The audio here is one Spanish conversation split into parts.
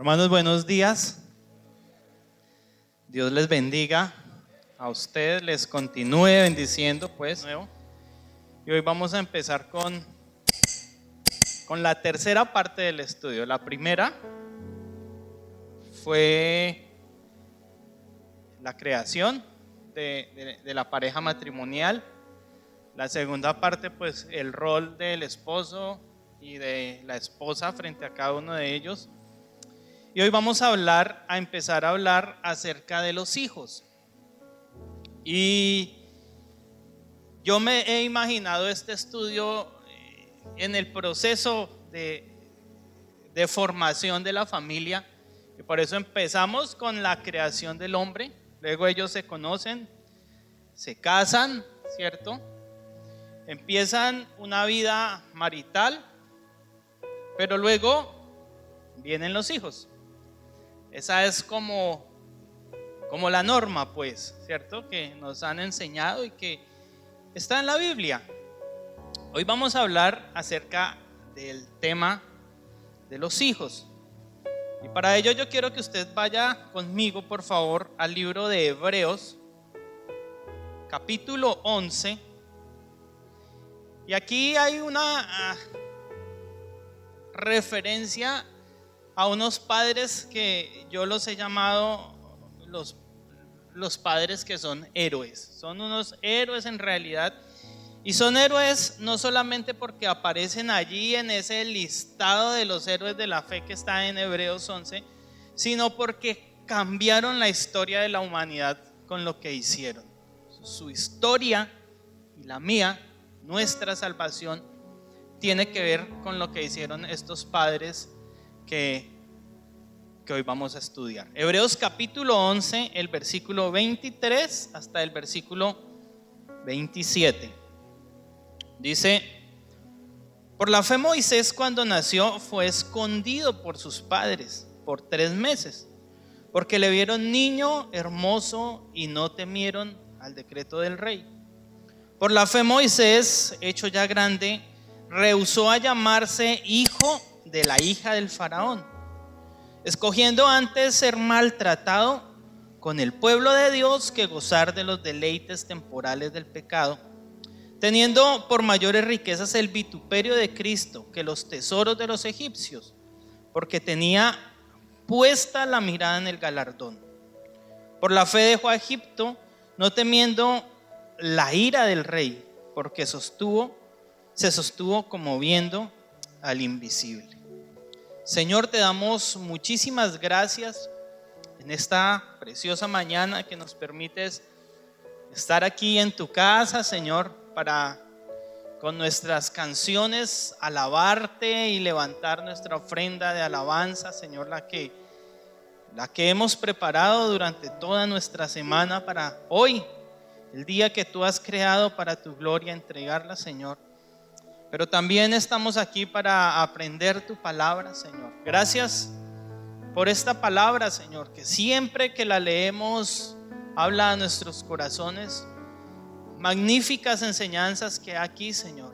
Hermanos, buenos días. Dios les bendiga. A ustedes les continúe bendiciendo, pues. Y hoy vamos a empezar con la tercera parte del estudio. La primera fue la creación de la pareja matrimonial. La segunda parte, pues, el rol del esposo y de la esposa frente a cada uno de ellos. Y hoy vamos a empezar a hablar acerca de los hijos. Y yo me he imaginado este estudio en el proceso de formación de la familia. Y por eso empezamos con la creación del hombre. Luego ellos se conocen, se casan, ¿cierto? Empiezan una vida marital, pero luego vienen los hijos. Esa es como la norma, pues, ¿cierto? Que nos han enseñado y que está en la Biblia. Hoy vamos a hablar acerca del tema de los hijos. Y para ello yo quiero que usted vaya conmigo, por favor, al libro de Hebreos, capítulo 11. Y aquí hay una referencia a unos padres que yo los he llamado los padres que son héroes. Son unos héroes en realidad. Y son héroes no solamente porque aparecen allí en ese listado de los héroes de la fe que está en Hebreos 11, sino porque cambiaron la historia de la humanidad con lo que hicieron. Su historia y la mía, nuestra salvación, tiene que ver con lo que hicieron estos padres que hoy vamos a estudiar. Hebreos capítulo 11, el versículo 23 hasta el versículo 27. Dice: por la fe Moisés, cuando nació, fue escondido por sus padres por 3 meses, porque le vieron niño hermoso y no temieron al decreto del rey. Por la fe Moisés, hecho ya grande, rehusó a llamarse hijo de la hija del faraón, escogiendo antes ser maltratado con el pueblo de Dios que gozar de los deleites temporales del pecado, teniendo por mayores riquezas el vituperio de Cristo que los tesoros de los egipcios, porque tenía puesta la mirada en el galardón. Por la fe dejó a Egipto, no temiendo la ira del rey, porque se sostuvo como viendo al invisible. Señor, te damos muchísimas gracias en esta preciosa mañana que nos permites estar aquí en tu casa, Señor, para con nuestras canciones alabarte y levantar nuestra ofrenda de alabanza, Señor, la que hemos preparado durante toda nuestra semana para hoy, el día que tú has creado para tu gloria, entregarla, Señor. Pero también estamos aquí para aprender tu palabra, Señor. Gracias por esta palabra, Señor, que siempre que la leemos habla a nuestros corazones. Magníficas enseñanzas que hay aquí, Señor.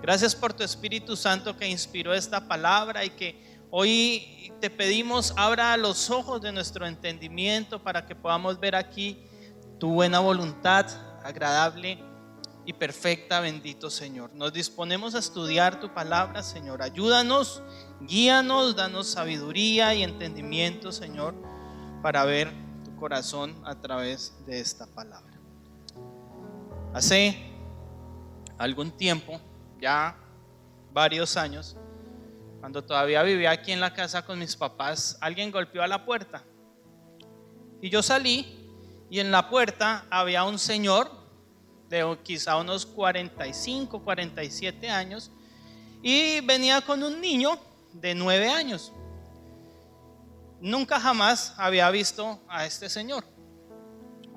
Gracias por tu Espíritu Santo que inspiró esta palabra y que hoy te pedimos abra los ojos de nuestro entendimiento para que podamos ver aquí tu buena voluntad, agradable y perfecta, bendito Señor. Nos disponemos a estudiar tu palabra, Señor. Ayúdanos, guíanos, danos sabiduría y entendimiento, Señor, para ver tu corazón a través de esta palabra. Hace algún tiempo, ya varios años, cuando todavía vivía aquí en la casa con mis papás, alguien golpeó a la puerta. Y yo salí y en la puerta había un señor de quizá unos 45, 47 años y venía con un niño de 9 años. Nunca jamás había visto a este señor.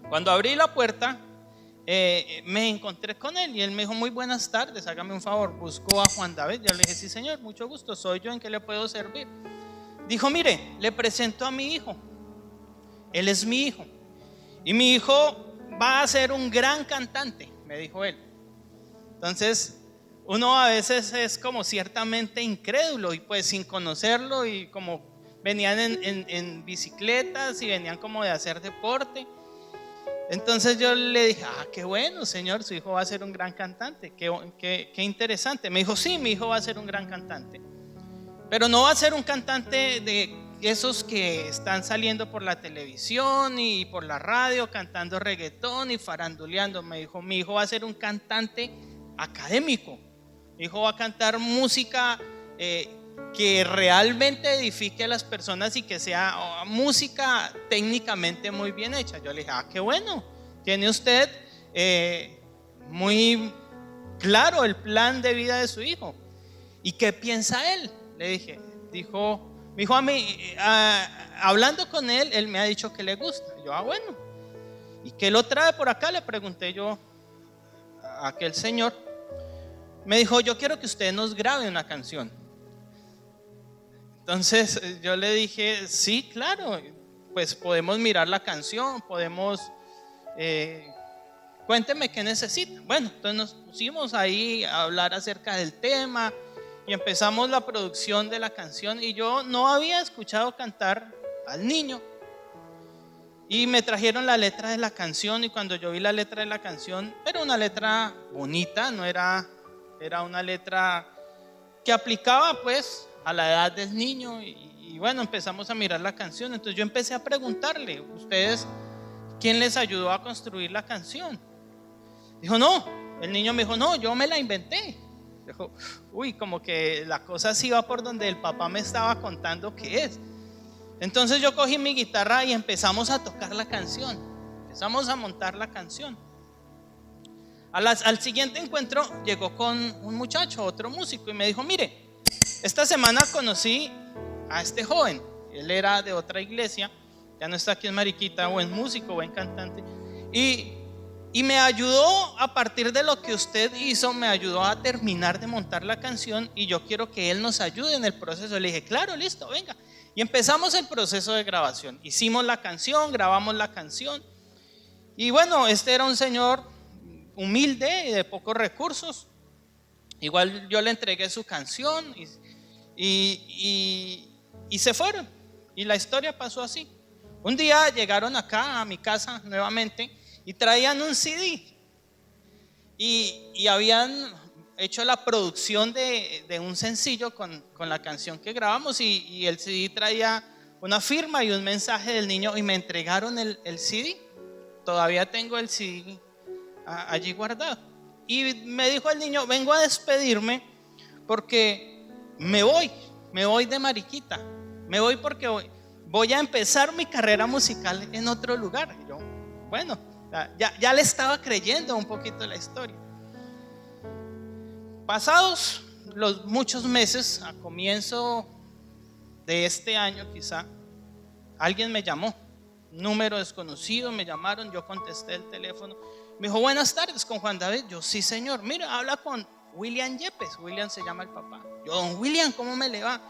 Cuando abrí la puerta me encontré con él y él me dijo: muy buenas tardes, hágame un favor, buscó a Juan David. Yo le dije: sí señor, mucho gusto, soy yo, ¿en qué le puedo servir? Dijo: mire, le presento a mi hijo, él es mi hijo y mi hijo va a ser un gran cantante, me dijo él. Entonces uno a veces es como ciertamente incrédulo y pues sin conocerlo y como venían en bicicletas y venían como de hacer deporte. Entonces yo le dije, qué bueno, señor, su hijo va a ser un gran cantante, qué interesante. Me dijo, sí, mi hijo va a ser un gran cantante, pero no va a ser un cantante de esos que están saliendo por la televisión y por la radio cantando reggaetón y faranduleando. Me dijo, mi hijo va a ser un cantante académico. Mi hijo va a cantar música que realmente edifique a las personas y que sea música técnicamente muy bien hecha. Yo le dije, qué bueno, tiene usted muy claro el plan de vida de su hijo. ¿Y qué piensa él? Le dije, me dijo a mí, hablando con él, él me ha dicho que le gusta. Yo, bueno, ¿y qué lo trae por acá? Le pregunté yo a aquel señor. Me dijo, yo quiero que usted nos grabe una canción. Entonces yo le dije, sí, claro, pues podemos mirar la canción, podemos, cuénteme qué necesita. Bueno, entonces nos pusimos ahí a hablar acerca del tema y empezamos la producción de la canción. Y yo no había escuchado cantar al niño, y me trajeron la letra de la canción, y cuando yo vi la letra de la canción, era una letra bonita, no era una letra que aplicaba pues a la edad del niño. Y bueno, empezamos a mirar la canción. Entonces yo empecé a preguntarle, ¿ustedes quién les ayudó a construir la canción? Dijo, no, el niño me dijo, no, yo me la inventé. Dijo, uy, como que la cosa sí va por donde el papá me estaba contando que es. Entonces yo cogí mi guitarra y empezamos a tocar la canción, empezamos a montar la canción. Al siguiente encuentro llegó con un muchacho, otro músico, y me dijo, mire, esta semana conocí a este joven. Él era de otra iglesia, ya no está aquí en Mariquita, buen músico, buen cantante, y me ayudó, a partir de lo que usted hizo, me ayudó a terminar de montar la canción, y yo quiero que él nos ayude en el proceso. Le dije, claro, listo, venga. Y empezamos el proceso de grabación. Hicimos la canción, grabamos la canción. Y bueno, este era un señor humilde y de pocos recursos. Igual yo le entregué su canción y se fueron. Y la historia pasó así. Un día llegaron acá a mi casa nuevamente y traían un CD. Y habían hecho la producción de un sencillo con la canción que grabamos, y el CD traía una firma y un mensaje del niño, y me entregaron el CD. Todavía tengo el CD allí guardado. Y me dijo el niño, vengo a despedirme porque me voy de Mariquita, me voy porque voy a empezar mi carrera musical en otro lugar. Y yo, bueno, ya le estaba creyendo un poquito la historia. Pasados los muchos meses, a comienzo de este año quizá, alguien me llamó, número desconocido, me llamaron, yo contesté el teléfono. Me dijo, buenas tardes, ¿con Juan David? Yo, sí, señor. Mira, habla con William Yepes. William se llama el papá. Yo, don William, ¿cómo me le va?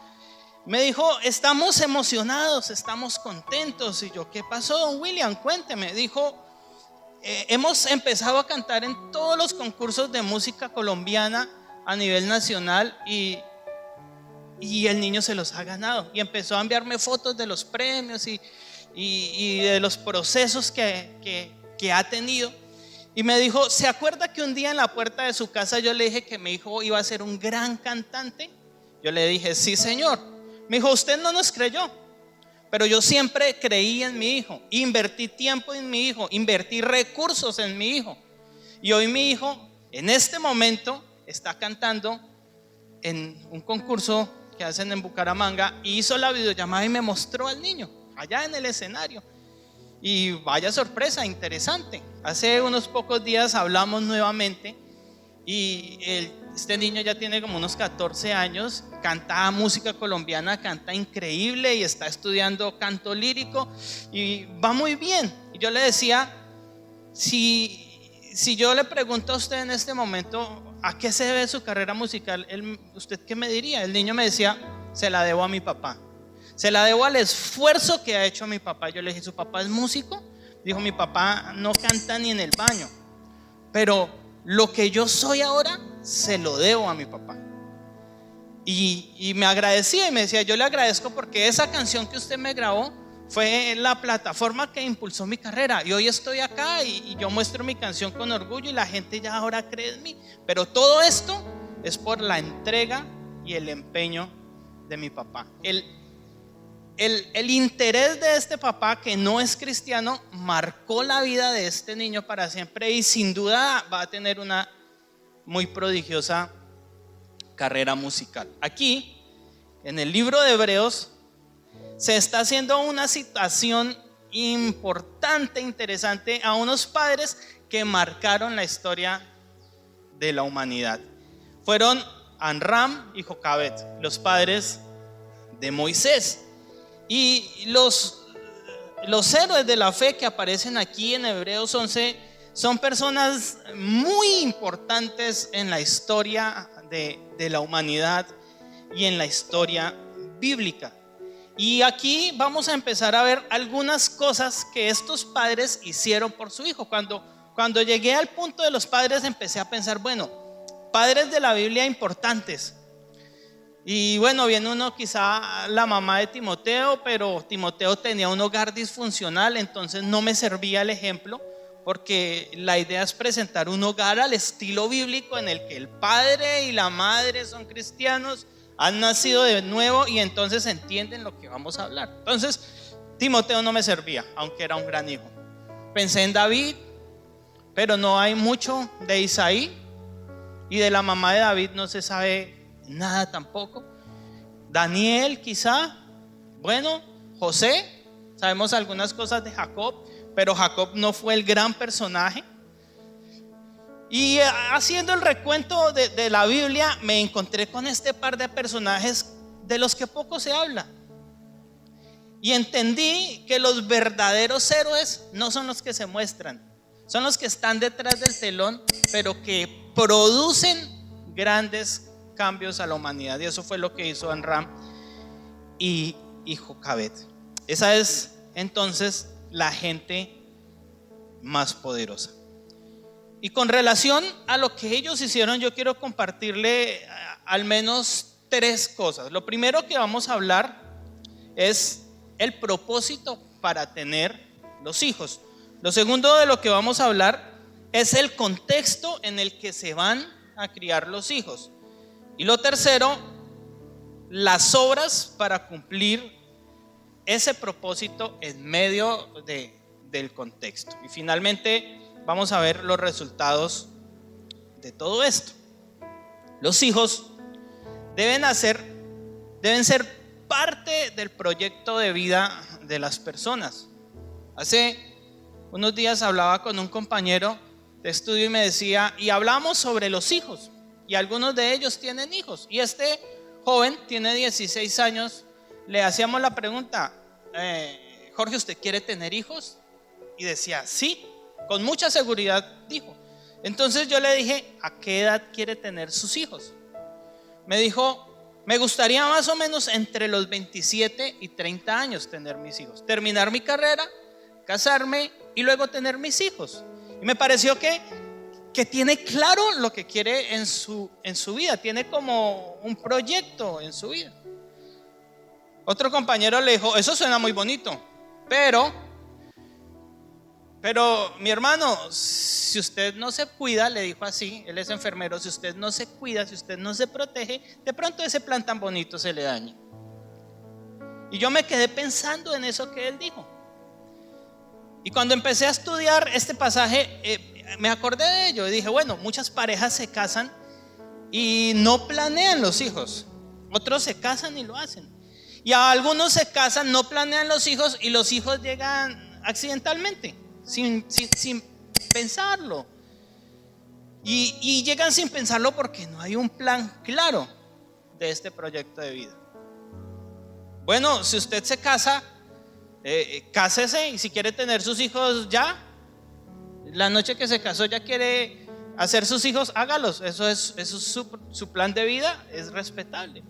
Me dijo, estamos emocionados, estamos contentos. Y yo, ¿qué pasó, don William? Cuénteme. Dijo, hemos empezado a cantar en todos los concursos de música colombiana a nivel nacional, y el niño se los ha ganado. Y empezó a enviarme fotos de los premios y de los procesos que ha tenido. Y me dijo, ¿se acuerda que un día en la puerta de su casa yo le dije que mi hijo iba a ser un gran cantante? Yo le dije, sí, señor. Me dijo, usted no nos creyó, pero yo siempre creí en mi hijo, invertí tiempo en mi hijo, invertí recursos en mi hijo, y hoy mi hijo en este momento está cantando en un concurso que hacen en Bucaramanga, y hizo la videollamada y me mostró al niño allá en el escenario. Y vaya sorpresa, interesante. Hace unos pocos días hablamos nuevamente, y este niño ya tiene como unos 14 años, canta música colombiana, canta increíble, y está estudiando canto lírico y va muy bien. Y yo le decía, si yo le pregunto a usted en este momento ¿a qué se debe su carrera musical? ¿Usted qué me diría? El niño me decía, se la debo a mi papá, se la debo al esfuerzo que ha hecho mi papá. Yo le dije, ¿su papá es músico? Dijo, mi papá no canta ni en el baño, pero lo que yo soy ahora se lo debo a mi papá. y me agradecía y me decía: yo le agradezco porque esa canción que usted me grabó fue la plataforma que impulsó mi carrera, y hoy estoy acá y yo muestro mi canción con orgullo y la gente ya ahora cree en mí. Pero todo esto es por la entrega y el empeño de mi papá. El interés de este papá, que no es cristiano, marcó la vida de este niño para siempre, y sin duda va a tener una muy prodigiosa carrera musical. Aquí, en el libro de Hebreos, se está haciendo una citación importante, interesante, a unos padres que marcaron la historia de la humanidad. Fueron Amram y Jocabed, los padres de Moisés. Y los héroes de la fe que aparecen aquí en Hebreos 11 son personas muy importantes en la historia de la humanidad y en la historia bíblica. Y aquí vamos a empezar a ver algunas cosas que estos padres hicieron por su hijo. Cuando llegué al punto de los padres, empecé a pensar, bueno, padres de la Biblia importantes. Y bueno, viene uno, quizá la mamá de Timoteo, pero Timoteo tenía un hogar disfuncional, entonces no me servía el ejemplo, porque la idea es presentar un hogar al estilo bíblico en el que el padre y la madre son cristianos, han nacido de nuevo y entonces entienden lo que vamos a hablar. Entonces Timoteo no me servía, aunque era un gran hijo. Pensé en David, pero no hay mucho de Isaí, y de la mamá de David no se sabe nada tampoco. Daniel quizá, bueno, José, sabemos algunas cosas de Jacob, pero Jacob no fue el gran personaje. Y haciendo el recuento de la Biblia, me encontré con este par de personajes de los que poco se habla, y entendí que los verdaderos héroes no son los que se muestran, son los que están detrás del telón, pero que producen grandes cambios a la humanidad. Y eso fue lo que hizo Amram y Jocabed. Esa es entonces la gente más poderosa. Y con relación a lo que ellos hicieron, yo quiero compartirle al menos tres cosas. Lo primero que vamos a hablar es el propósito para tener los hijos. Lo segundo de lo que vamos a hablar es el contexto en el que se van a criar los hijos. Y lo tercero, las obras para cumplir ese propósito en medio del contexto. Y finalmente vamos a ver los resultados de todo esto. Los hijos deben ser parte del proyecto de vida de las personas. Hace unos días hablaba con un compañero de estudio y me decía, y hablamos sobre los hijos, y algunos de ellos tienen hijos. Y este joven tiene 16 años. Le hacíamos la pregunta, Jorge, ¿usted quiere tener hijos? Y decía, sí, con mucha seguridad dijo. Entonces yo le dije, ¿a qué edad quiere tener sus hijos? Me dijo, me gustaría más o menos entre los 27 y 30 años tener mis hijos, terminar mi carrera, casarme y luego tener mis hijos. Y me pareció que tiene claro lo que quiere en su vida, tiene como un proyecto en su vida. Otro compañero le dijo, eso suena muy bonito, pero mi hermano, si usted no se cuida, le dijo así, él es enfermero, si usted no se cuida, si usted no se protege, de pronto ese plan tan bonito se le daña. Y yo me quedé pensando en eso que él dijo. Y cuando empecé a estudiar este pasaje, me acordé de ello y dije, bueno, muchas parejas se casan y no planean los hijos. Otros se casan y lo hacen. Y a algunos se casan, no planean los hijos y los hijos llegan accidentalmente, sin pensarlo. Y llegan sin pensarlo porque no hay un plan claro de este proyecto de vida. Bueno, si usted se casa, cásese, y si quiere tener sus hijos ya, la noche que se casó ya quiere hacer sus hijos, hágalos. Eso es su plan de vida, es respetable.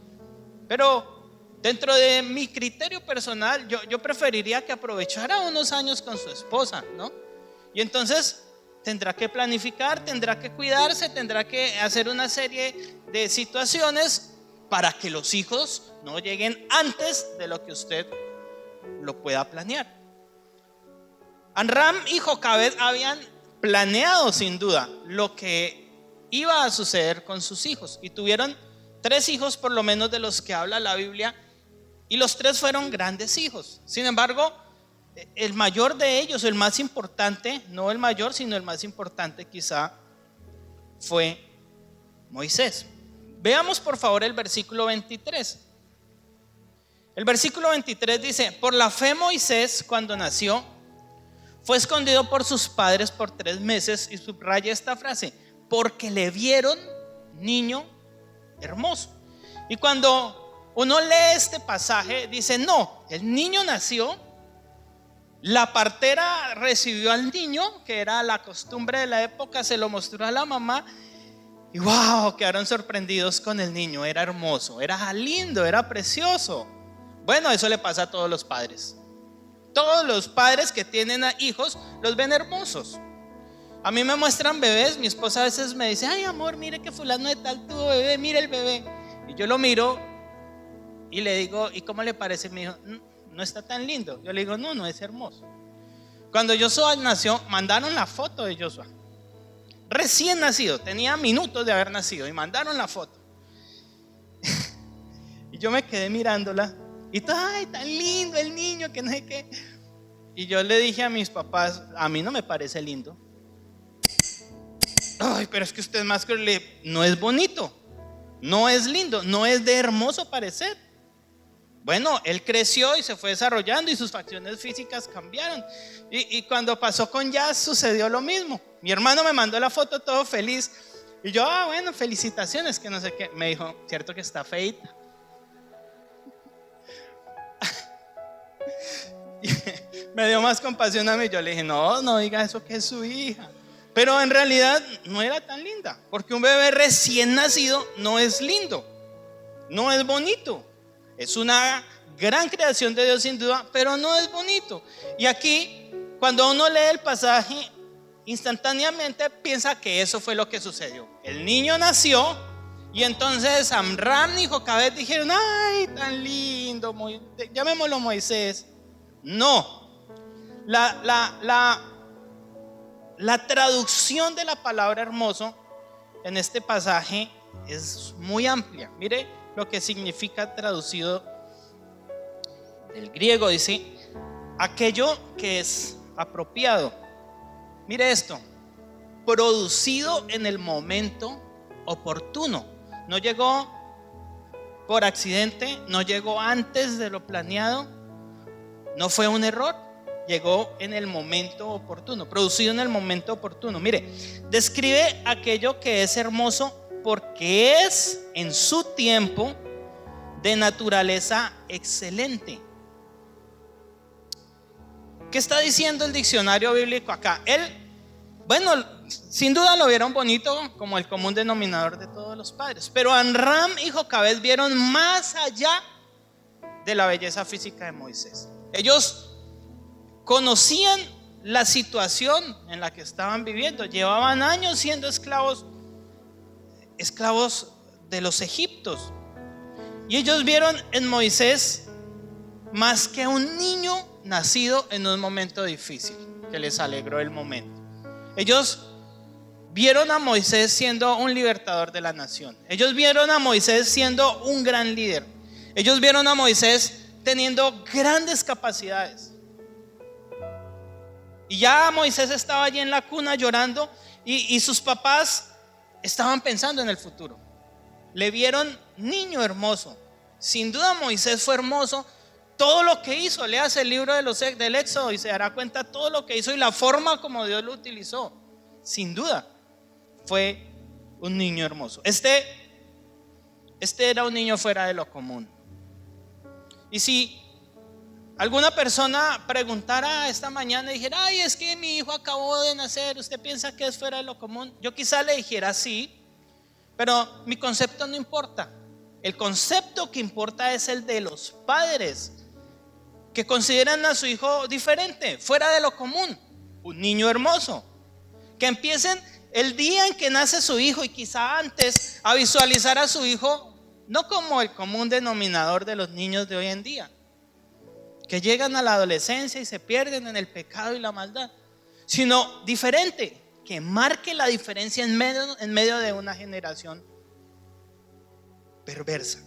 Pero dentro de mi criterio personal, yo preferiría que aprovechara unos años con su esposa, ¿no? Y entonces tendrá que planificar, tendrá que cuidarse, tendrá que hacer una serie de situaciones para que los hijos no lleguen antes de lo que usted lo pueda planear. Amram y Jocabed habían planeado sin duda lo que iba a suceder con sus hijos, y tuvieron 3 hijos por lo menos de los que habla la Biblia, y los 3 fueron grandes hijos. Sin embargo, el mayor de ellos, el más importante, no el mayor sino el más importante quizá, fue Moisés. Veamos por favor el versículo 23. El versículo 23 dice: por la fe Moisés, cuando nació, fue escondido por sus padres por 3 meses, y subraya esta frase: porque le vieron niño hermoso. Y cuando uno lee este pasaje, dice: no, el niño nació, la partera recibió al niño, que era la costumbre de la época, se lo mostró a la mamá, y wow, quedaron sorprendidos con el niño. Era hermoso, era lindo, era precioso. Bueno, eso le pasa a todos los padres. Todos los padres que tienen a hijos los ven hermosos. A mí me muestran bebés. Mi esposa a veces me dice: ay amor, mire que fulano de tal tuvo bebé, mire el bebé. Y yo lo miro y le digo: ¿y cómo le parece? Me dijo: no está tan lindo. Yo le digo: no es hermoso. Cuando Joshua nació, mandaron la foto de Joshua recién nacido, tenía minutos de haber nacido, y mandaron la foto. Y yo me quedé mirándola, y todo: ay, tan lindo el niño, que no sé qué. Y yo le dije a mis papás: a mí no me parece lindo. Ay, pero es que usted más que no es bonito, no es lindo, no es de hermoso parecer. Bueno, él creció y se fue desarrollando, y sus facciones físicas cambiaron. Y cuando pasó con Jazz sucedió lo mismo. Mi hermano me mandó la foto todo feliz, y yo: bueno, felicitaciones, que no sé qué. Me dijo: cierto que está feita. Me dio más compasión a mí. Yo le dije: no diga eso, que es su hija. Pero en realidad no era tan linda, porque un bebé recién nacido no es lindo, no es bonito. Es una gran creación de Dios sin duda, pero no es bonito. Y aquí, cuando uno lee el pasaje, instantáneamente piensa que eso fue lo que sucedió. El niño nació, y entonces Amram y Jocabed dijeron: ay, tan lindo, llamémoslo Moisés. No, la traducción de la palabra hermoso en este pasaje es muy amplia. Mire lo que significa traducido del griego. Dice: aquello que es apropiado. Mire esto: producido en el momento oportuno. No llegó por accidente, no llegó antes de lo planeado, no fue un error, llegó en el momento oportuno, producido en el momento oportuno. Mire, describe aquello que es hermoso porque es en su tiempo de naturaleza excelente. ¿Qué está diciendo el diccionario bíblico acá? Bueno, sin duda lo vieron bonito, como el común denominador de todos los padres, pero Amram y Jocabed vieron más allá de la belleza física de Moisés. Ellos conocían la situación en la que estaban viviendo. Llevaban años siendo esclavos de los egipcios, y ellos vieron en Moisés más que un niño nacido en un momento difícil que les alegró el momento. Ellos vieron a Moisés siendo un libertador de la nación. Ellos vieron a Moisés siendo un gran líder. Ellos vieron a Moisés teniendo grandes capacidades. Y ya Moisés estaba allí en la cuna llorando, y sus papás estaban pensando en el futuro. Le vieron niño hermoso. Sin duda Moisés fue hermoso. Todo lo que hizo, leas el libro del Éxodo y se dará cuenta todo lo que hizo y la forma como Dios lo utilizó. Sin duda fue un niño hermoso. Este era un niño fuera de lo común. Y si alguna persona preguntara esta mañana y dijera: ay, es que mi hijo acabó de nacer, ¿usted piensa que es fuera de lo común? Yo quizá le dijera sí, pero mi concepto no importa. El concepto que importa es el de los padres, que consideran a su hijo diferente, fuera de lo común, un niño hermoso. Que empiecen el día en que nace su hijo, y quizá antes, a visualizar a su hijo no como el común denominador de los niños de hoy en día, que llegan a la adolescencia y se pierden en el pecado y la maldad, sino diferente, que marque la diferencia en medio de una generación perversa.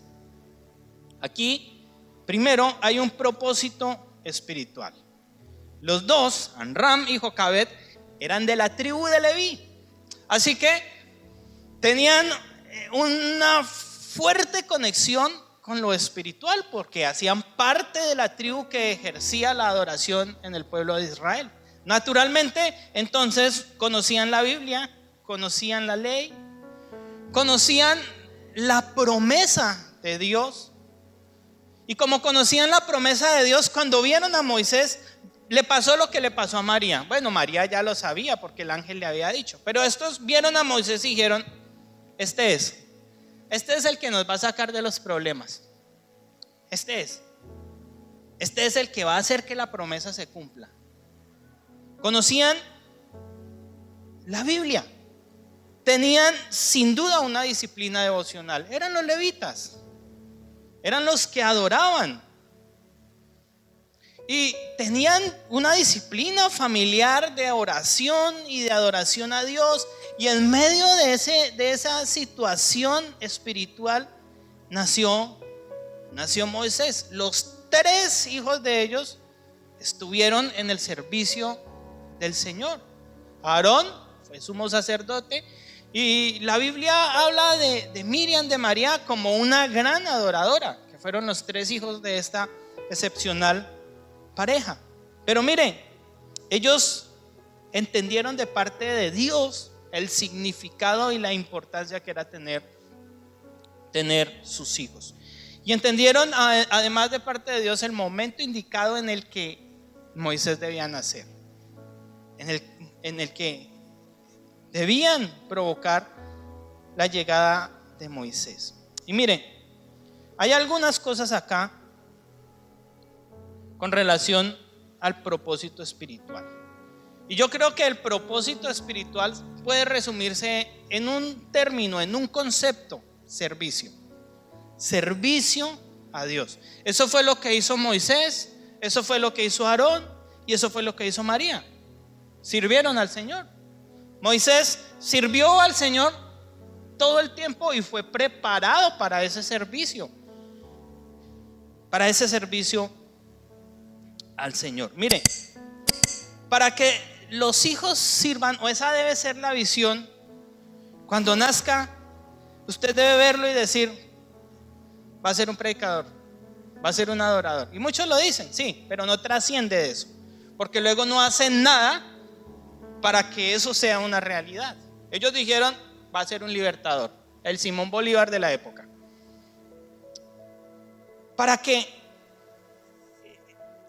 Aquí, primero, hay un propósito espiritual. Los dos, Amram y Jocabed, eran de la tribu de Leví. Así que tenían una fuerte conexión con lo espiritual, porque hacían parte de la tribu que ejercía la adoración en el pueblo de Israel. Naturalmente, entonces conocían la Biblia, conocían la ley, conocían la promesa de Dios. Y como conocían la promesa de Dios, cuando vieron a Moisés, le pasó lo que le pasó a María. Bueno, María ya lo sabía porque el ángel le había dicho, pero estos vieron a Moisés y dijeron: este es el que nos va a sacar de los problemas. Este es el que va a hacer que la promesa se cumpla. Conocían la Biblia, tenían sin duda una disciplina devocional. Eran los levitas, eran los que adoraban y tenían una disciplina familiar de oración y de adoración a Dios. Y en medio de esa situación espiritual nació Moisés. Los 3 hijos de ellos estuvieron en el servicio del Señor. Aarón fue sumo sacerdote, y la Biblia habla de Miriam, de María, como una gran adoradora, que fueron los 3 hijos de esta excepcional pareja. Pero miren, ellos entendieron de parte de Dios el significado y la importancia que era tener sus hijos. Y entendieron además de parte de Dios el momento indicado en el que Moisés debía nacer, en el que debían provocar la llegada de Moisés. Y miren, hay algunas cosas acá con relación al propósito espiritual. Y yo creo que el propósito espiritual puede resumirse en un término, en un concepto: servicio. Servicio a Dios. Eso fue lo que hizo Moisés, eso fue lo que hizo Aarón y eso fue lo que hizo María. Sirvieron al Señor. Moisés sirvió al Señor todo el tiempo y fue preparado para ese servicio. Para ese servicio al Señor. Mire, para que los hijos sirvan, o esa debe ser la visión, cuando nazca, usted debe verlo y decir: va a ser un predicador, va a ser un adorador. Y muchos lo dicen, sí, pero no trasciende de eso, porque luego no hacen nada para que eso sea una realidad. Ellos dijeron: va a ser un libertador, el Simón Bolívar de la época. Para que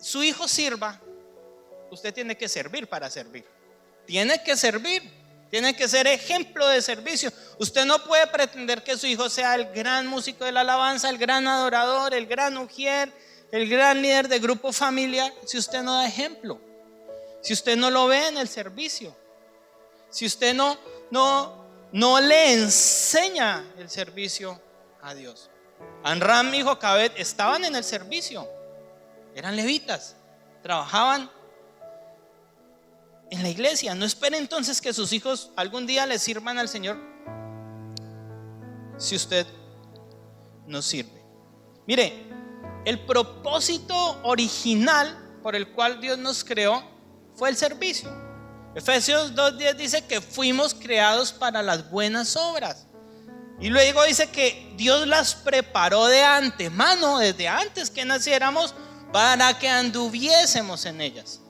su hijo sirva, usted tiene que servir para servir. Tiene que servir, tiene que ser ejemplo de servicio. Usted no puede pretender que su hijo sea el gran músico de la alabanza, el gran adorador, el gran ujier, el gran líder de grupo familiar, si usted no da ejemplo, si usted no lo ve en el servicio, si usted no le enseña el servicio a Dios. Amram y Jocabed estaban en el servicio, eran levitas, trabajaban en la iglesia. No espere entonces que sus hijos algún día le sirvan al Señor si usted no sirve. Mire, el propósito original por el cual Dios nos creó fue el servicio. Efesios 2:10 dice que fuimos creados para las buenas obras. Y luego dice que Dios las preparó de antemano, desde antes que naciéramos, para que anduviésemos en ellas.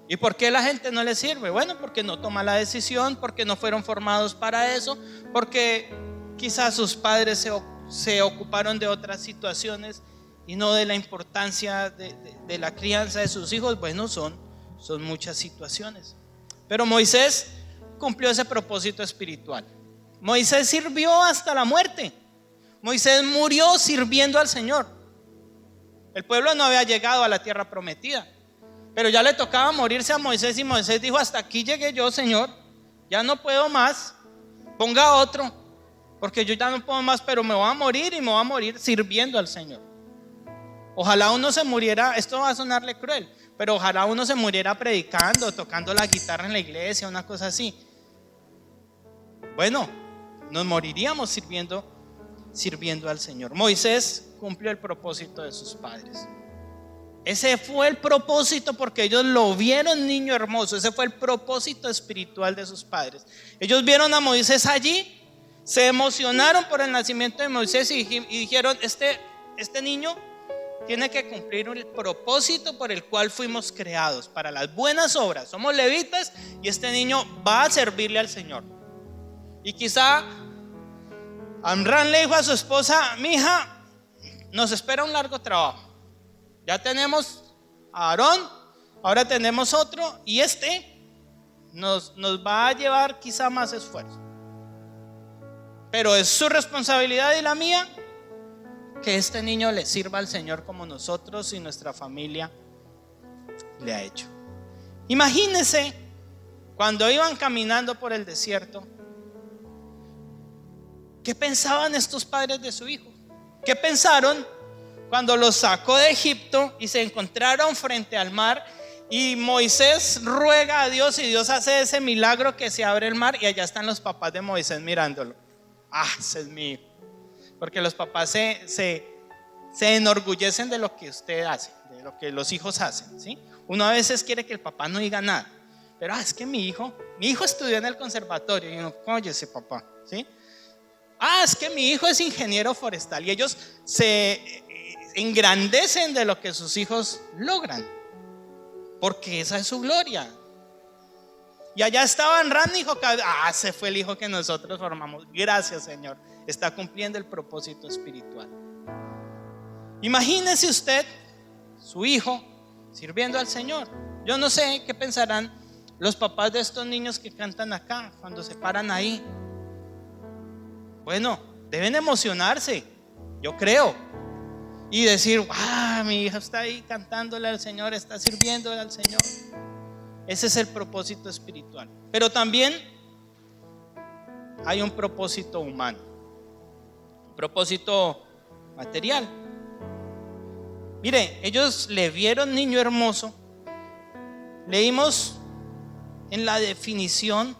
¿Y por qué la gente no le sirve? Bueno, porque no toma la decisión, porque no fueron formados para eso, porque quizás sus padres se ocuparon de otras situaciones y no de la importancia de la crianza de sus hijos. Bueno, son muchas situaciones. Pero Moisés cumplió ese propósito espiritual. Moisés sirvió hasta la muerte. Moisés murió sirviendo al Señor. El pueblo no había llegado a la tierra prometida, pero ya le tocaba morirse a Moisés, y Moisés dijo: hasta aquí llegué yo, Señor, ya no puedo más, ponga otro, porque yo ya no puedo más, pero me voy a morir y me voy a morir sirviendo al Señor. Ojalá uno se muriera, esto va a sonarle cruel, pero ojalá uno se muriera predicando, tocando la guitarra en la iglesia, una cosa así. Bueno, nos moriríamos sirviendo al Señor. Moisés cumplió el propósito de sus padres. Ese fue el propósito, porque ellos lo vieron niño hermoso. Ese fue el propósito espiritual de sus padres. Ellos vieron a Moisés allí, se emocionaron por el nacimiento de Moisés y dijeron: este niño tiene que cumplir el propósito por el cual fuimos creados, para las buenas obras. Somos levitas y este niño va a servirle al Señor. Y quizá Amram le dijo a su esposa: mija, nos espera un largo trabajo. Ya tenemos a Aarón, ahora tenemos otro, y nos va a llevar quizá más esfuerzo. Pero es su responsabilidad y la mía que este niño le sirva al Señor como nosotros y nuestra familia le ha hecho. Imagínense cuando iban caminando por el desierto, ¿qué pensaban estos padres de su hijo? ¿Qué pensaron cuando los sacó de Egipto y se encontraron frente al mar y Moisés ruega a Dios y Dios hace ese milagro que se abre el mar y allá están los papás de Moisés mirándolo? Ese es mi hijo. Porque los papás se enorgullecen de lo que usted hace, de lo que los hijos hacen, ¿sí? Uno a veces quiere que el papá no diga nada, pero es que mi hijo estudió en el conservatorio, y uno: oye, ese papá, ¿sí? Es que mi hijo es ingeniero forestal, y ellos se engrandecen de lo que sus hijos logran, porque esa es su gloria. Y allá estaban Ran, hijo, ese fue el hijo que nosotros formamos. Gracias, Señor, está cumpliendo el propósito espiritual. Imagínese usted, su hijo sirviendo al Señor. Yo no sé qué pensarán los papás de estos niños que cantan acá cuando se paran ahí. Bueno, deben emocionarse, yo creo, y decir: mi hija está ahí cantándole al Señor, está sirviéndole al Señor. Ese es el propósito espiritual. Pero también hay un propósito humano, un propósito material. Mire, ellos le vieron niño hermoso. Leímos en la definición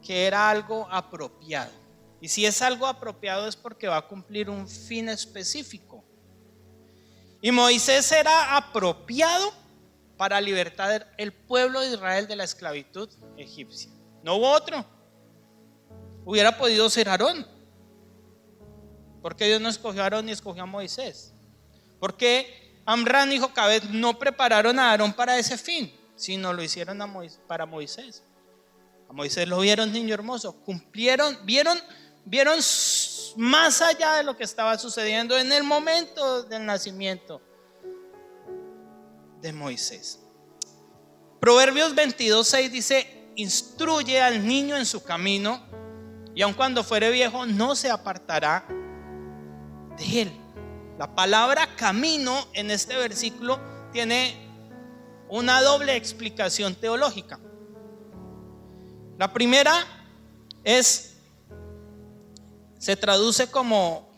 que era algo apropiado. Y si es algo apropiado es porque va a cumplir un fin específico. Y Moisés era apropiado para libertar el pueblo de Israel de la esclavitud egipcia. No hubo otro. Hubiera podido ser Aarón. ¿Por qué Dios no escogió a Aarón ni escogió a Moisés? ¿Por qué Amram y Jocabed no prepararon a Aarón para ese fin, sino lo hicieron para Moisés? A Moisés lo vieron niño hermoso, cumplieron, vieron más allá de lo que estaba sucediendo en el momento del nacimiento de Moisés. Proverbios 22:6 dice: instruye al niño en su camino, y aun cuando fuere viejo no se apartará de él. La palabra camino en este versículo tiene una doble explicación teológica. La primera se traduce como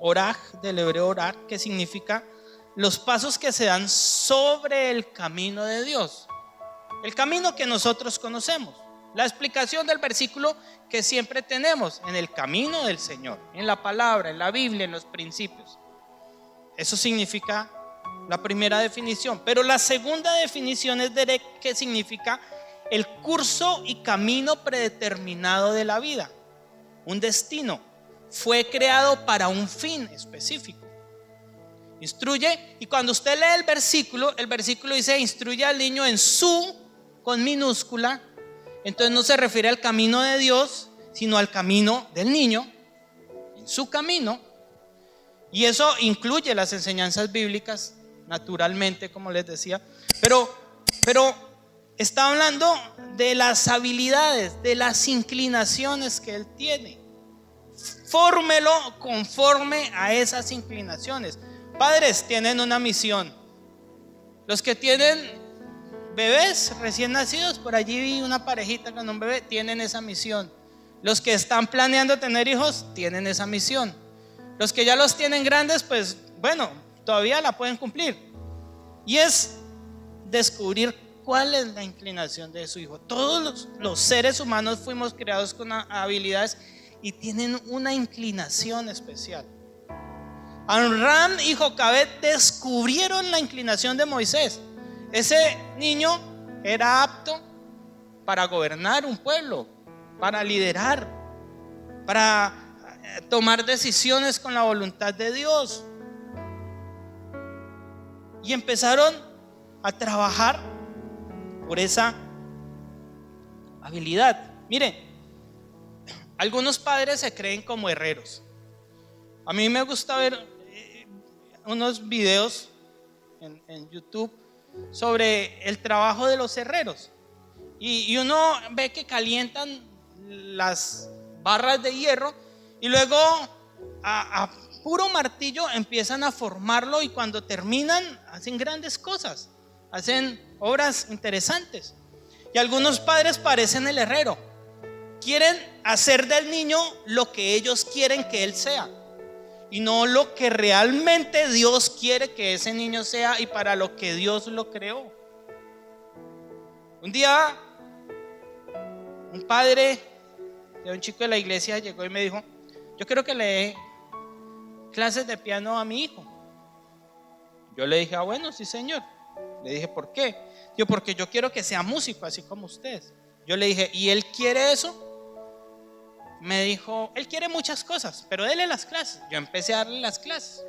oraj, del hebreo oraj, que significa los pasos que se dan sobre el camino de Dios, el camino que nosotros conocemos. La explicación del versículo que siempre tenemos: en el camino del Señor, en la palabra, en la Biblia, en los principios. Eso significa la primera definición. Pero la segunda definición es que significa el curso y camino predeterminado de la vida, un destino. Fue creado para un fin específico. Instruye, y cuando usted lee el versículo dice: instruye al niño en su, con minúscula. Entonces no se refiere al camino de Dios, sino al camino del niño, en su camino. Y eso incluye las enseñanzas bíblicas, naturalmente, como les decía. Pero está hablando de las habilidades, de las inclinaciones que él tiene. Fórmelo conforme a esas inclinaciones. Padres tienen una misión. Los que tienen bebés recién nacidos, por allí vi una parejita con un bebé, tienen esa misión. Los que están planeando tener hijos tienen esa misión. Los que ya los tienen grandes, pues bueno, todavía la pueden cumplir. Y es descubrir cuál es la inclinación de su hijo. Todos los seres humanos fuimos creados con habilidades y tienen una inclinación especial. Amram y Jocabed descubrieron la inclinación de Moisés. Ese niño era apto para gobernar un pueblo, para liderar, para tomar decisiones con la voluntad de Dios. Y empezaron a trabajar por esa habilidad. Miren, algunos padres se creen como herreros. A mí me gusta ver unos videos en YouTube sobre el trabajo de los herreros. Y uno ve que calientan las barras de hierro y luego a puro martillo empiezan a formarlo, y cuando terminan hacen grandes cosas, hacen obras interesantes. Y algunos padres parecen el herrero. Quieren hacer del niño lo que ellos quieren que él sea y no lo que realmente Dios quiere que ese niño sea y para lo que Dios lo creó. Un día un padre de un chico de la iglesia llegó y me dijo: yo quiero que le dé clases de piano a mi hijo. Yo le dije: bueno, sí señor. Le dije: ¿por qué? Yo: porque yo quiero que sea músico así como ustedes. Yo le dije: ¿y él quiere eso? Me dijo: él quiere muchas cosas, pero déle las clases. Yo empecé a darle las clases.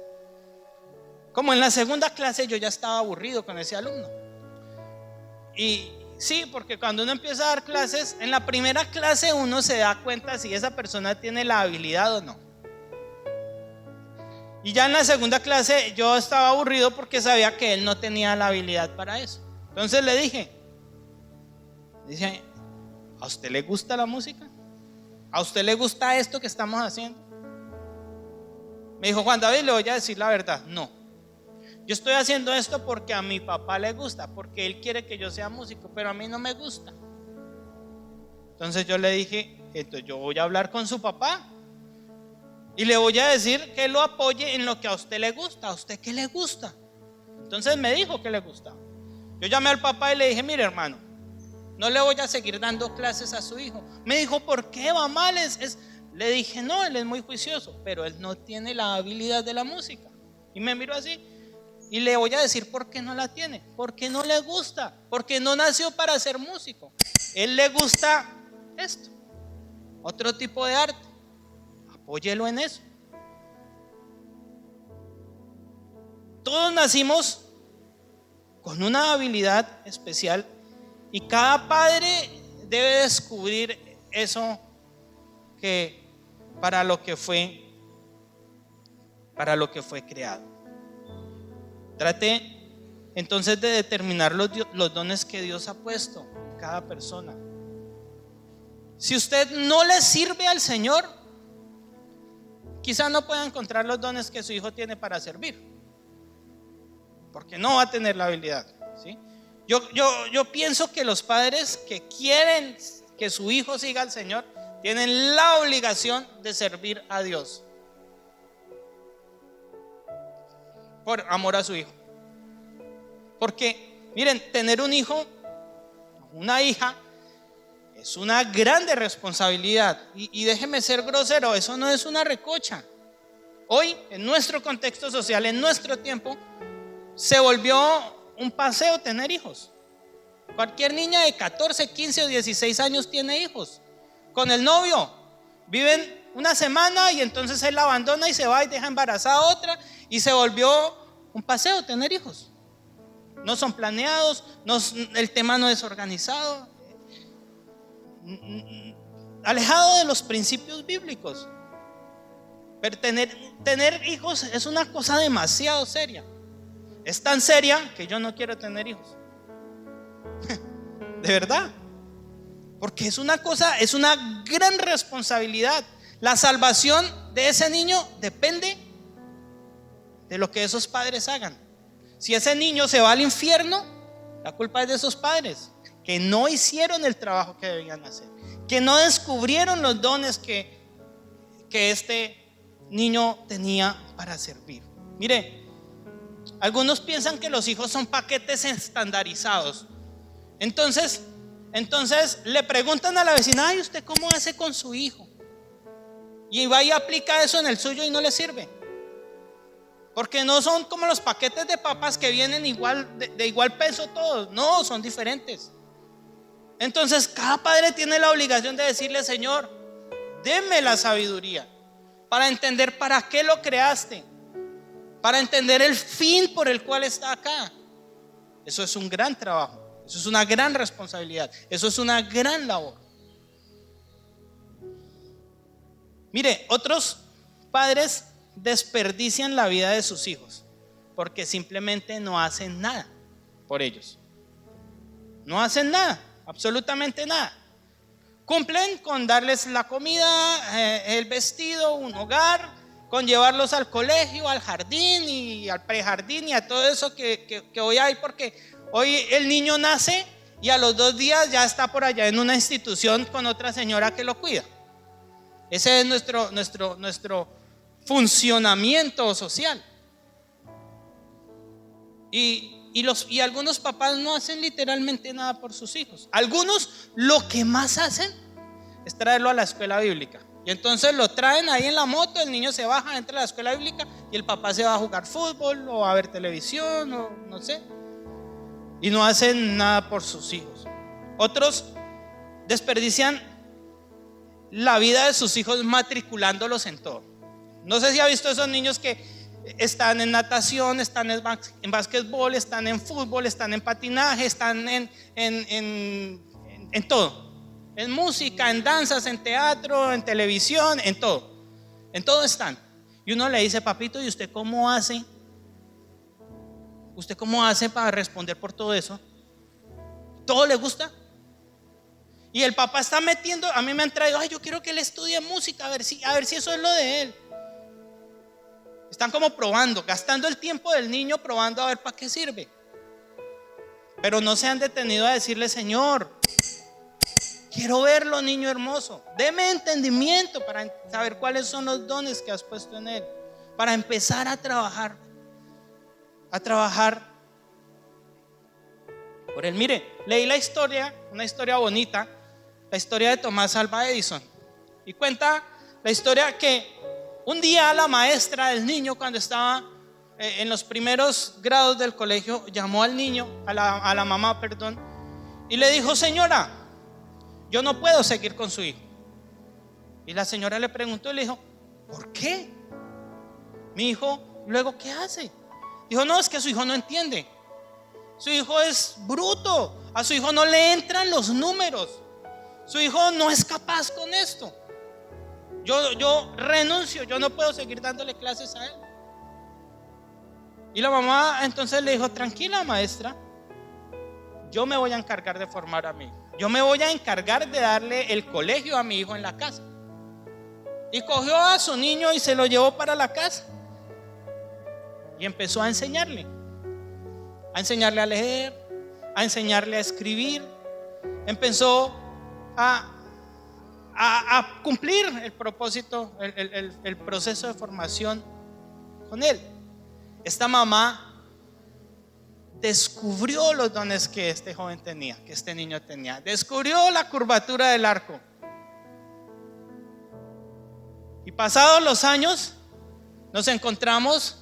Como en la segunda clase yo ya estaba aburrido con ese alumno. Y sí, porque cuando uno empieza a dar clases, en la primera clase uno se da cuenta si esa persona tiene la habilidad o no. Y ya en la segunda clase yo estaba aburrido porque sabía que él no tenía la habilidad para eso. Entonces le dije: ¿a usted le gusta la música? ¿A usted le gusta esto que estamos haciendo? Me dijo: Juan David, le voy a decir la verdad, no. Yo estoy haciendo esto porque a mi papá le gusta, porque él quiere que yo sea músico, pero a mí no me gusta. Entonces yo le dije: entonces yo voy a hablar con su papá y le voy a decir que lo apoye en lo que a usted le gusta. ¿A usted qué le gusta? Entonces me dijo que le gustaba. Yo llamé al papá y le dije: mire hermano, no le voy a seguir dando clases a su hijo. Me dijo: ¿por qué, mamá? Le dije: no, él es muy juicioso, pero él no tiene la habilidad de la música. Y me miró así. Y le voy a decir por qué no la tiene. Porque no le gusta, porque no nació para ser músico. Él le gusta esto, otro tipo de arte. Apóyelo en eso. Todos nacimos con una habilidad especial y cada padre debe descubrir eso que para lo que fue creado. Trate entonces de determinar los dones que Dios ha puesto en cada persona. Si usted no le sirve al Señor, quizá no pueda encontrar los dones que su hijo tiene para servir, porque no va a tener la habilidad, ¿sí? Yo pienso que los padres que quieren que su hijo siga al Señor tienen la obligación de servir a Dios por amor a su hijo. Porque miren, tener un hijo, una hija, es una grande responsabilidad. Y déjeme ser grosero, eso no es una recocha. Hoy, en nuestro contexto social, en nuestro tiempo, se volvió un paseo tener hijos. Cualquier niña de 14, 15 o 16 años tiene hijos. Con el novio viven una semana y entonces él la abandona y se va y deja embarazada a otra, y se volvió un paseo tener hijos. No son planeados, el tema no es organizado, alejado de los principios bíblicos. Pero tener hijos es una cosa demasiado seria. Es tan seria que yo no quiero tener hijos. De verdad. Porque es una gran responsabilidad. La salvación de ese niño depende de lo que esos padres hagan. Si ese niño se va al infierno, la culpa es de esos padres que no hicieron el trabajo que debían hacer, que no descubrieron los dones que este niño tenía para servir. Mire, algunos piensan que los hijos son paquetes estandarizados. Entonces le preguntan a la vecina: ay, ¿usted cómo hace con su hijo? Y va y aplica eso en el suyo y no le sirve, porque no son como los paquetes de papas que vienen igual, de igual peso todos. No, son diferentes. Entonces cada padre tiene la obligación de decirle: Señor, deme la sabiduría para entender para qué lo creaste, para entender el fin por el cual está acá. Eso es un gran trabajo, eso es una gran responsabilidad, eso es una gran labor. Mire, otros padres desperdician la vida de sus hijos porque simplemente no hacen nada por ellos. No hacen nada, absolutamente nada. Cumplen con darles la comida, el vestido, un hogar, con llevarlos al colegio, al jardín y al prejardín y a todo eso que hoy hay, porque hoy el niño nace y a los 2 días ya está por allá en una institución con otra señora que lo cuida. Ese es nuestro funcionamiento social. Y algunos papás no hacen literalmente nada por sus hijos. Algunos lo que más hacen es traerlo a la escuela bíblica. Y entonces lo traen ahí en la moto, el niño se baja, entra a la escuela bíblica y el papá se va a jugar fútbol o a ver televisión o no sé. Y no hacen nada por sus hijos. Otros desperdician la vida de sus hijos matriculándolos en todo. No sé si ha visto esos niños que están en natación, están en básquetbol, están en fútbol, están en patinaje, están en todo. En música, en danzas, en teatro, en televisión, en todo. En todo están. Y uno le dice: papito, ¿y usted cómo hace? ¿Usted cómo hace para responder por todo eso? ¿Todo le gusta? Y el papá está metiendo, a mí me han traído: ay, yo quiero que él estudie música, a ver si eso es lo de él. Están como probando, gastando el tiempo del niño, probando a ver para qué sirve. Pero no se han detenido a decirle: Señor, quiero verlo, niño hermoso, deme entendimiento para saber cuáles son los dones que has puesto en él, para empezar a trabajar por él. Mire, leí la historia, una historia bonita, la historia de Tomás Alva Edison, y cuenta la historia que un día la maestra del niño, cuando estaba en los primeros grados del colegio, llamó al niño, a la mamá, perdón, y le dijo: señora, yo no puedo seguir con su hijo. Y la señora le preguntó y le dijo: ¿por qué? Mi hijo, luego, ¿qué hace? Dijo: no, es que su hijo no entiende. Su hijo es bruto, a su hijo no le entran los números, su hijo no es capaz con esto. Yo renuncio, yo no puedo seguir dándole clases a él. Y la mamá entonces le dijo: tranquila, maestra, yo me voy a encargar de formar a mi hijo, yo me voy a encargar de darle el colegio a mi hijo en la casa. Y cogió a su niño y se lo llevó para la casa y empezó a enseñarle a leer, a enseñarle a escribir. Empezó a cumplir el propósito, el proceso de formación con él. Esta mamá descubrió los dones que este joven tenía, que este niño tenía. Descubrió la curvatura del arco. Y pasados los años, nos encontramos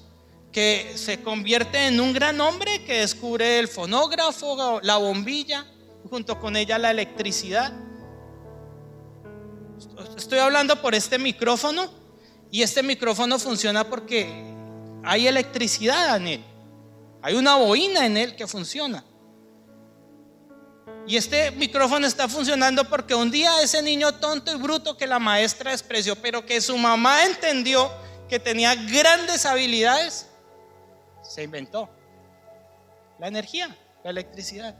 que se convierte en un gran hombre que descubre el fonógrafo, la bombilla, junto con ella la electricidad. Estoy hablando por este micrófono, y este micrófono funciona porque hay electricidad en él, hay una bobina en él que funciona. Y este micrófono está funcionando porque un día ese niño tonto y bruto que la maestra despreció, pero que su mamá entendió que tenía grandes habilidades, se inventó la energía, la electricidad.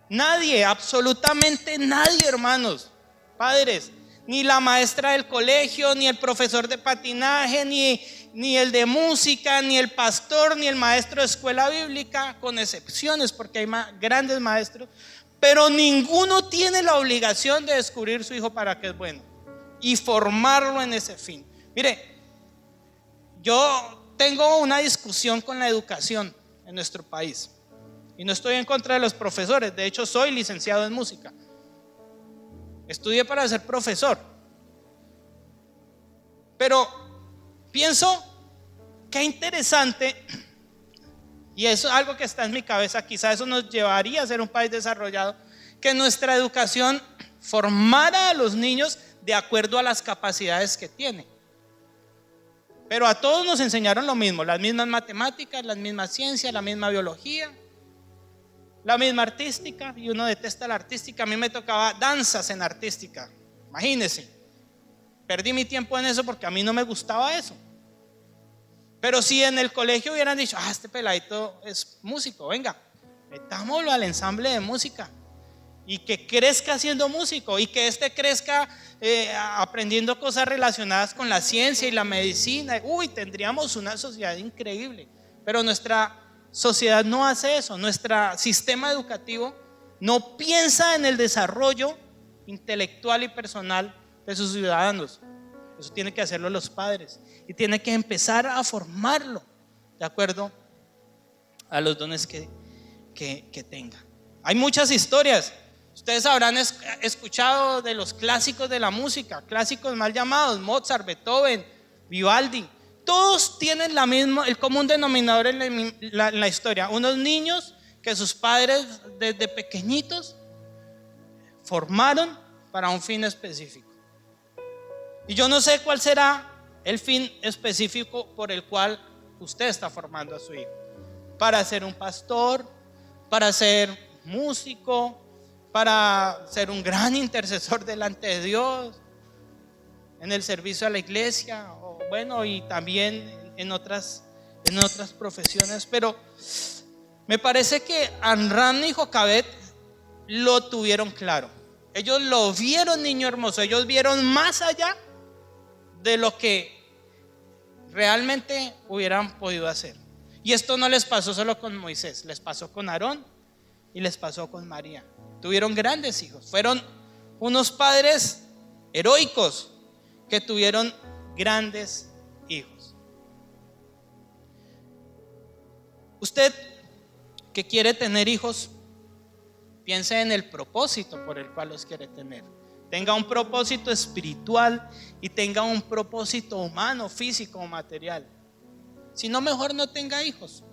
Nadie, absolutamente nadie, hermanos, padres, ni la maestra del colegio, ni el profesor de patinaje, ni el de música, ni el pastor, ni el maestro de escuela bíblica, con excepciones porque hay grandes maestros, Pero ninguno tiene la obligación de descubrir su hijo para qué es bueno y formarlo en ese fin. Mire, yo tengo una discusión con la educación en nuestro país y no estoy en contra de los profesores. De hecho, soy licenciado en música. Estudié para ser profesor. Pero pienso que interesante, y eso es algo que está en mi cabeza, quizá eso nos llevaría a ser un país desarrollado, que nuestra educación formara a los niños de acuerdo a las capacidades que tienen. Pero a todos nos enseñaron lo mismo, las mismas matemáticas, las mismas ciencias, la misma biología, la misma artística, y uno detesta la artística. A mí me tocaba danzas en artística, imagínense. Perdí mi tiempo en eso porque a mí no me gustaba eso. Pero si en el colegio hubieran dicho, este peladito es músico, venga, metámoslo al ensamble de música y que crezca siendo músico y que crezca aprendiendo cosas relacionadas con la ciencia y la medicina, tendríamos una sociedad increíble. Pero nuestra sociedad no hace eso. Nuestro sistema educativo no piensa en el desarrollo intelectual y personal de sus ciudadanos. Eso tiene que hacerlo los padres y tiene que empezar a formarlo de acuerdo a los dones que tenga. Hay muchas historias. Ustedes habrán escuchado de los clásicos de la música, clásicos mal llamados, Mozart, Beethoven, Vivaldi. Todos tienen el común denominador en la historia. Unos niños que sus padres desde pequeñitos formaron para un fin específico. Y yo no sé cuál será el fin específico por el cual usted está formando a su hijo. Para ser un pastor, para ser músico, para ser un gran intercesor delante de Dios, en el servicio a la iglesia, y también en otras profesiones. Pero me parece que Amram y Jocabed lo tuvieron claro. Ellos lo vieron, niño hermoso. Ellos vieron más allá de lo que realmente hubieran podido hacer. Y esto no les pasó solo con Moisés, les pasó con Aarón y les pasó con María. Tuvieron grandes hijos, fueron unos padres heroicos que tuvieron grandes hijos. Usted que quiere tener hijos, piense en el propósito por el cual los quiere tener. Tenga un propósito espiritual y tenga un propósito humano, físico o material. Si no, mejor no tenga hijos.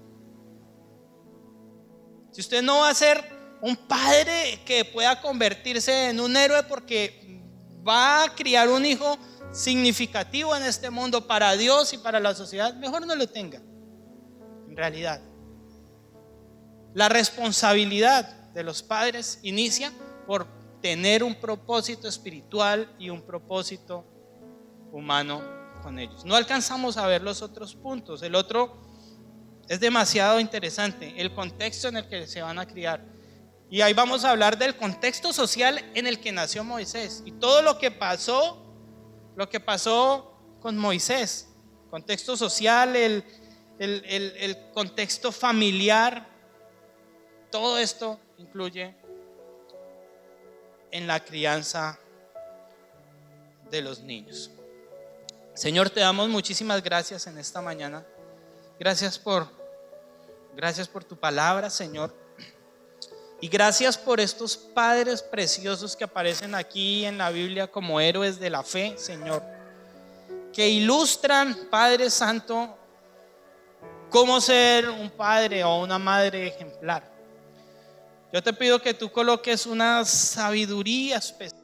Si usted no va a ser un padre que pueda convertirse en un héroe porque va a criar un hijo significativo en este mundo para Dios y para la sociedad, mejor no lo tenga. En realidad, la responsabilidad de los padres inicia por tener un propósito espiritual y un propósito humano con ellos. No alcanzamos a ver los otros puntos. El otro es demasiado interesante, el contexto en el que se van a criar. Y ahí vamos a hablar del contexto social en el que nació Moisés y todo lo que pasó con Moisés. Contexto social, el contexto familiar, todo esto incluye en la crianza de los niños. Señor, te damos muchísimas gracias en esta mañana. Gracias por tu palabra, Señor. Y gracias por estos padres preciosos que aparecen aquí en la Biblia como héroes de la fe, Señor, que ilustran, Padre Santo, cómo ser un padre o una madre ejemplar. Yo te pido que tú coloques una sabiduría especial